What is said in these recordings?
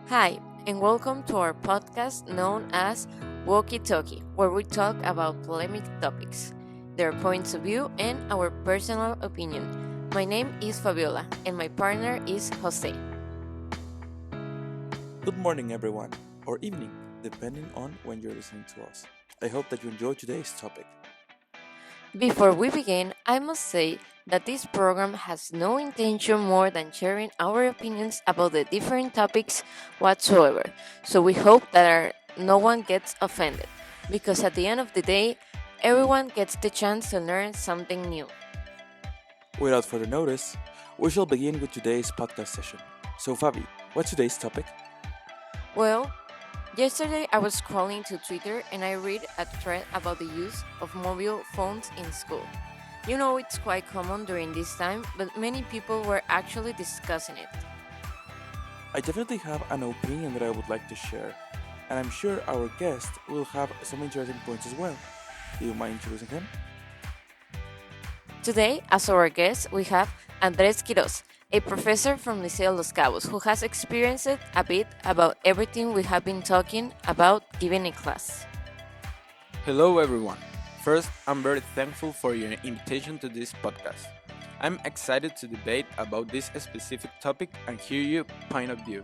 Hi, and welcome to our podcast known as Wokitoki, where we talk about polemic topics, their points of view, and our personal opinion. My name is Fabiola, and my partner is Jose. Good morning, everyone, or evening, depending on when you're listening to us. I hope that you enjoy today's topic. Before we begin, I must say that this program has no intention more than sharing our opinions about the different topics whatsoever. So we hope that no one gets offended, because at the end of the day, everyone gets the chance to learn something new. Without further notice, we shall begin with today's podcast session. So, Fabi, what's today's topic? Well, yesterday I was scrolling to Twitter and I read a thread about the use of mobile phones in school. You know, it's quite common during this time, but many people were actually discussing it. I definitely have an opinion that I would like to share, and I'm sure our guest will have some interesting points as well. Do you mind introducing him? Today, as our guest, we have Andres Quiroz, a professor from Liceo Los Cabos who has experienced a bit about everything we have been talking about giving a class. Hello, everyone. First, I'm very thankful for your invitation to this podcast. I'm excited to debate about this specific topic and hear your point of view.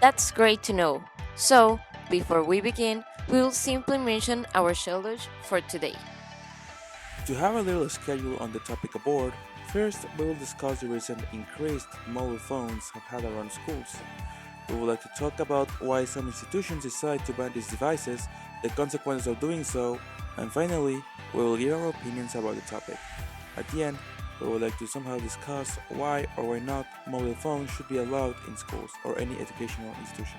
That's great to know. So, before we begin, we will simply mention our shelters for today. To have a little schedule on the topic aboard, first we will discuss the recent increased mobile phones have had around schools. We would like to talk about why some institutions decide to ban these devices, the consequences of doing so, and finally, we will give our opinions about the topic. At the end, we would like to somehow discuss why or why not mobile phones should be allowed in schools or any educational institution.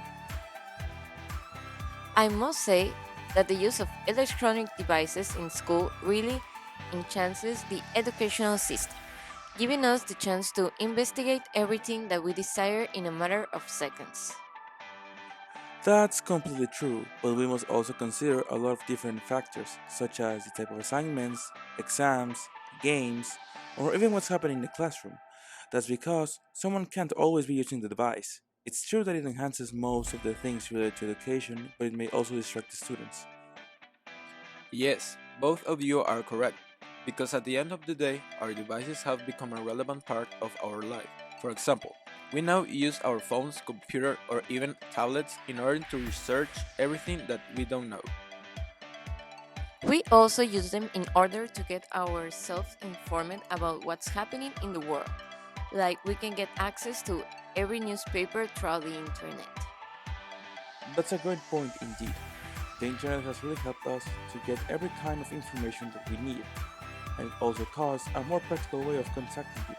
I must say that the use of electronic devices in school really enhances the educational system, giving us the chance to investigate everything that we desire in a matter of seconds. That's completely true, but we must also consider a lot of different factors, such as the type of assignments, exams, games, or even what's happening in the classroom. That's because someone can't always be using the device. It's true that it enhances most of the things related to education, but it may also distract the students. Yes, both of you are correct, because at the end of the day, our devices have become a relevant part of our life. For example, we now use our phones, computer, or even tablets in order to research everything that we don't know. We also use them in order to get ourselves informed about what's happening in the world. Like we can get access to every newspaper throughout the internet. That's a great point indeed. The internet has really helped us to get every kind of information that we need, and it also caused a more practical way of contacting people.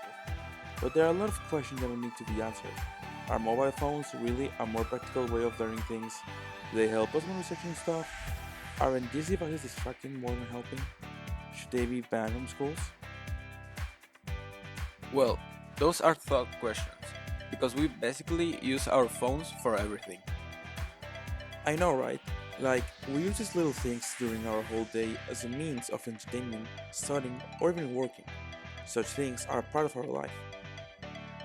But there are a lot of questions that will need to be answered. Are mobile phones really a more practical way of learning things? Do they help us when researching stuff? Aren't these devices distracting more than helping? Should they be banned from schools? Well, those are thought questions, because we basically use our phones for everything. I know, right? Like, we use these little things during our whole day as a means of entertainment, studying, or even working. Such things are part of our life.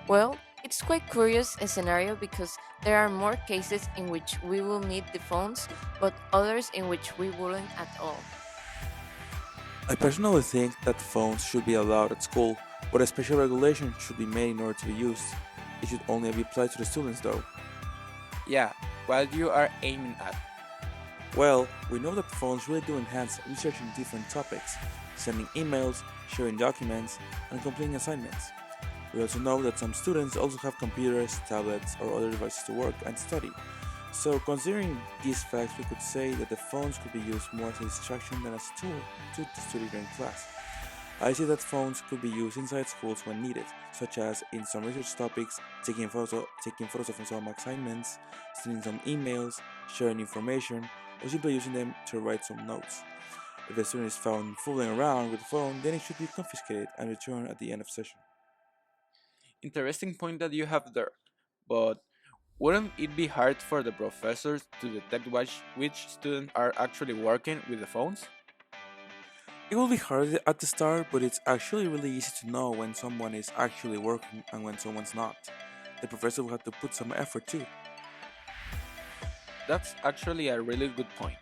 Well, it's quite curious a scenario because there are more cases in which we will need the phones, but others in which we wouldn't at all. I personally think that phones should be allowed at school, but a special regulation should be made in order to be used. It should only be applied to the students though. Yeah, what you are aiming at. Well, we know that phones really do enhance researching different topics, sending emails, sharing documents, and completing assignments. We also know that some students also have computers, tablets, or other devices to work and study. So, considering these facts, we could say that the phones could be used more as a distraction than as a tool to study during class. I see that phones could be used inside schools when needed, such as in some research topics, taking photos of some assignments, sending some emails, sharing information, or simply using them to write some notes. If a student is found fooling around with the phone, then it should be confiscated and returned at the end of session. Interesting point that you have there, but wouldn't it be hard for the professors to detect which students are actually working with the phones? It will be hard at the start, but it's actually really easy to know when someone is actually working and when someone's not. The professor will have to put some effort too. That's actually a really good point.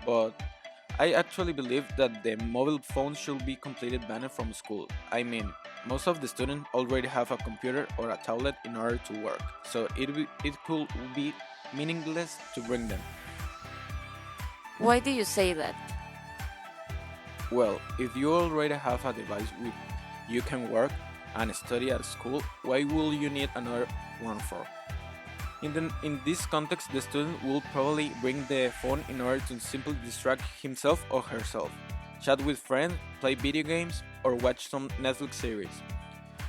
But I actually believe that the mobile phone should be completely banned from school. I mean, most of the students already have a computer or a tablet in order to work, so it could be meaningless to bring them. Why do you say that? Well, if you already have a device with you can work and study at school, why will you need another one for? In this context, the student will probably bring the phone in order to simply distract himself or herself, chat with friends, play video games, or watch some Netflix series.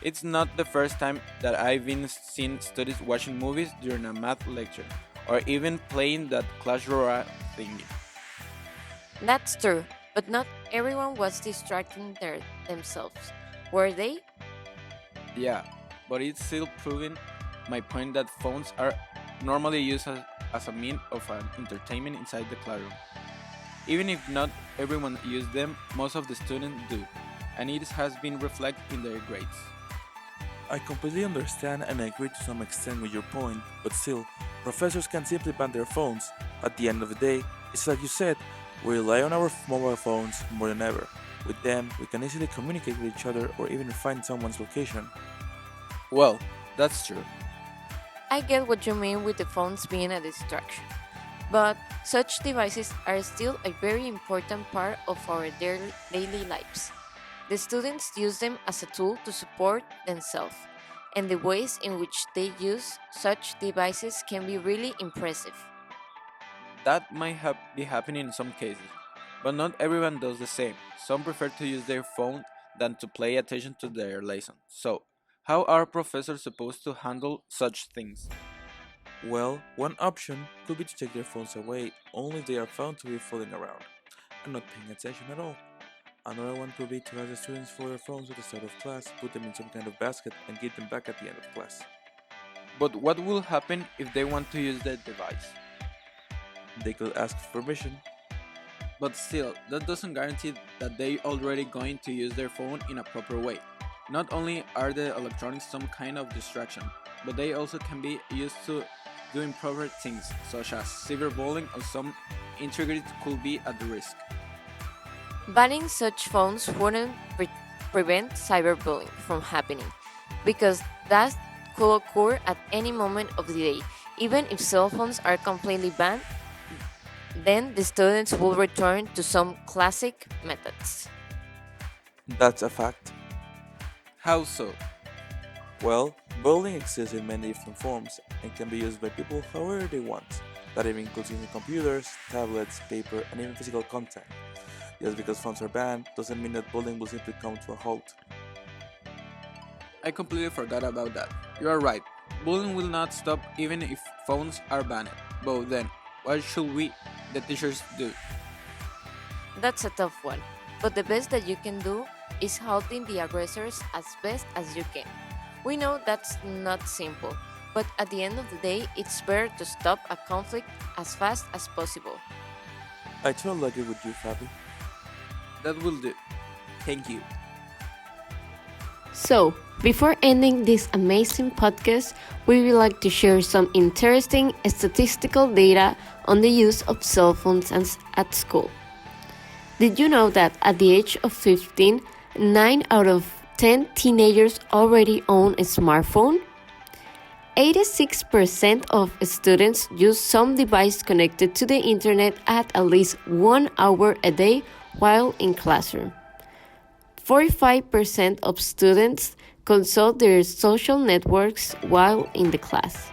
It's not the first time that I've been seen students watching movies during a math lecture, or even playing that Clash Royale thingy. That's true, but not everyone was distracting themselves. Were they? Yeah, but it's still proving my point that phones are normally used as a mean of an entertainment inside the classroom. Even if not everyone uses them, most of the students do, and it has been reflected in their grades. I completely understand and agree to some extent with your point, but still, professors can simply ban their phones. At the end of the day, it's like you said, we rely on our mobile phones more than ever. With them, we can easily communicate with each other or even find someone's location. Well, that's true. I get what you mean with the phones being a distraction, but such devices are still a very important part of our daily lives. The students use them as a tool to support themselves, and the ways in which they use such devices can be really impressive. That might be happening in some cases, but not everyone does the same. Some prefer to use their phone than to pay attention to their lesson. So, how are professors supposed to handle such things? Well, one option could be to take their phones away only if they are found to be fooling around and not paying attention at all. Another one could be to ask the students for their phones at the start of class, put them in some kind of basket, and give them back at the end of class. But what will happen if they want to use the device? They could ask for permission. But still, that doesn't guarantee that they already going to use their phone in a proper way. Not only are the electronics some kind of distraction, but they also can be used to do improper things, such as cyberbullying or some integrity could be at the risk. Banning such phones wouldn't prevent cyberbullying from happening, because that could occur at any moment of the day. Even if cell phones are completely banned, then the students will return to some classic methods. That's a fact. How so? Well, bullying exists in many different forms and can be used by people however they want. That even includes using computers, tablets, paper, and even physical contact. Just because phones are banned doesn't mean that bullying will simply come to a halt. I completely forgot about that. You are right. Bullying will not stop even if phones are banned. But then, what should we, the teachers, do? That's a tough one, but the best that you can do is halting the aggressors as best as you can. We know that's not simple, but at the end of the day, it's better to stop a conflict as fast as possible. I totally agree with you, Fabi. That will do. Thank you. So, before ending this amazing podcast, we would like to share some interesting statistical data on the use of cell phones at school. Did you know that at the age of 15, 9 out of 10 teenagers already own a smartphone? 86% of students use some device connected to the internet at least 1 hour a day while in classroom. 45% of students consult their social networks while in the class.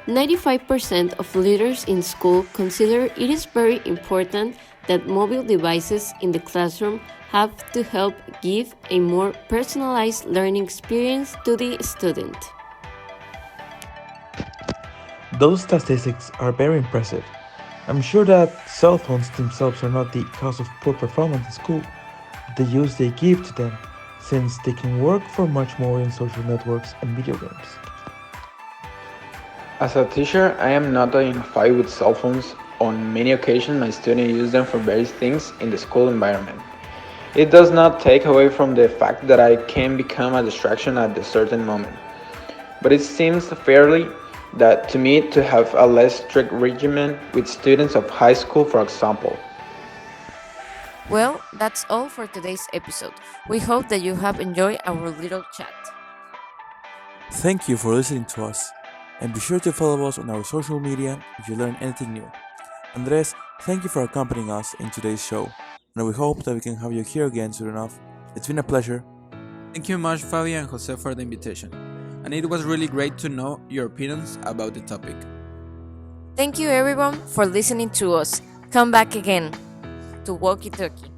95% of leaders in school consider it is very important that mobile devices in the classroom have to help give a more personalized learning experience to the student. Those statistics are very impressive. I'm sure that cell phones themselves are not the cause of poor performance in school, but the use they give to them, since they can work for much more in social networks and video games. As a teacher, I am not in a fight with cell phones. On many occasions, my students use them for various things in the school environment. It does not take away from the fact that I can become a distraction at a certain moment, but it seems fairly that to me to have a less strict regimen with students of high school, for example. Well, that's all for today's episode. We hope that you have enjoyed our little chat. Thank you for listening to us, and be sure to follow us on our social media if you learn anything new. Andres, thank you for accompanying us in today's show, and we hope that we can have you here again soon enough. It's been a pleasure. Thank you much, Fabi and Jose, for the invitation. And it was really great to know your opinions about the topic. Thank you everyone for listening to us. Come back again to Wokitoki.